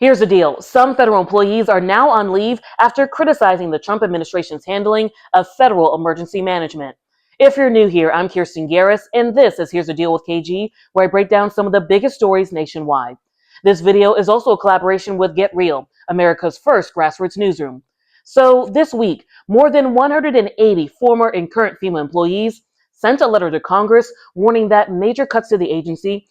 Here's the deal. Some federal employees are now on leave after criticizing the Trump administration's handling of federal emergency management. If you're new here, I'm Kirsten Garris, and this is Here's the Deal with KG, where I break down some of the biggest stories nationwide. This video is also a collaboration with Get Real, America's first grassroots newsroom. So this week, more than 180 former and current FEMA employees sent a letter to Congress warning that major cuts to the agency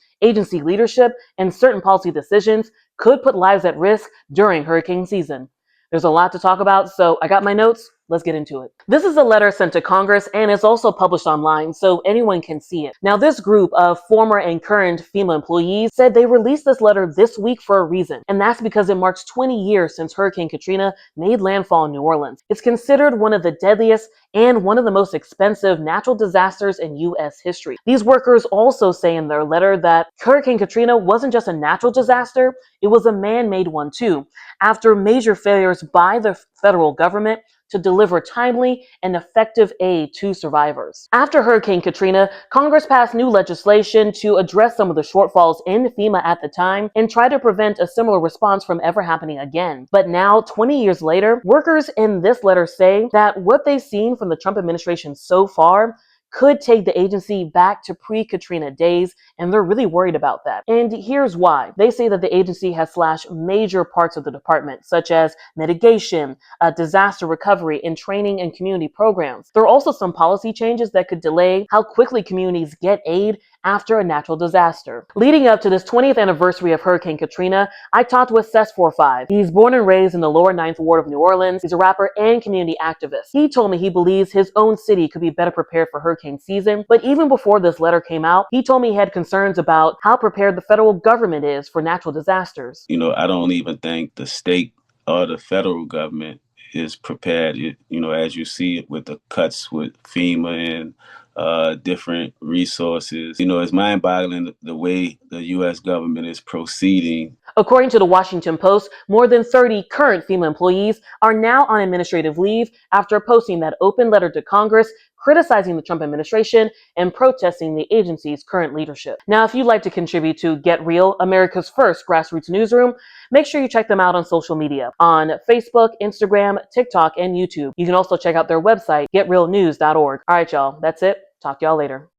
leadership, and certain policy decisions could put lives at risk during hurricane season. There's a lot to talk about, so I got my notes. Let's get into it. This is a letter sent to Congress and it's also published online so anyone can see it. Now, this group of former and current FEMA employees said they released this letter this week for a reason, and that's because it marks 20 years since Hurricane Katrina made landfall in New Orleans. It's considered one of the deadliest and one of the most expensive natural disasters in U.S. history. These workers also say in their letter that Hurricane Katrina wasn't just a natural disaster, it was a man-made one too, after major failures by the federal government to deliver timely and effective aid to survivors. After Hurricane Katrina, Congress passed new legislation to address some of the shortfalls in FEMA at the time and try to prevent a similar response from ever happening again. But now, 20 years later, workers in this letter say that what they've seen from the Trump administration so far could take the agency back to pre-Katrina days, and they're really worried about that. And here's why. They say that the agency has slashed major parts of the department, such as mitigation, disaster recovery, and training and community programs. There are also some policy changes that could delay how quickly communities get aid after a natural disaster. Leading up to this 20th anniversary of Hurricane Katrina, I talked with Cess45. He's born and raised in the lower 9th Ward of New Orleans. He's a rapper and community activist. He told me he believes his own city could be better prepared for hurricane season, but even before this letter came out, he told me he had concerns about how prepared the federal government is for natural disasters. I don't even think the state or the federal government is prepared. As you see it with the cuts with FEMA and different resources. It's mind-boggling the way the U.S. government is proceeding. According to the Washington Post, more than 30 current FEMA employees are now on administrative leave after posting that open letter to Congress criticizing the Trump administration and protesting the agency's current leadership. Now, if you'd like to contribute to Get Real, America's first grassroots newsroom, make sure you check them out on social media, on Facebook, Instagram, TikTok, and YouTube. You can also check out their website, getrealnews.org. All right, y'all, that's it. Talk to y'all later.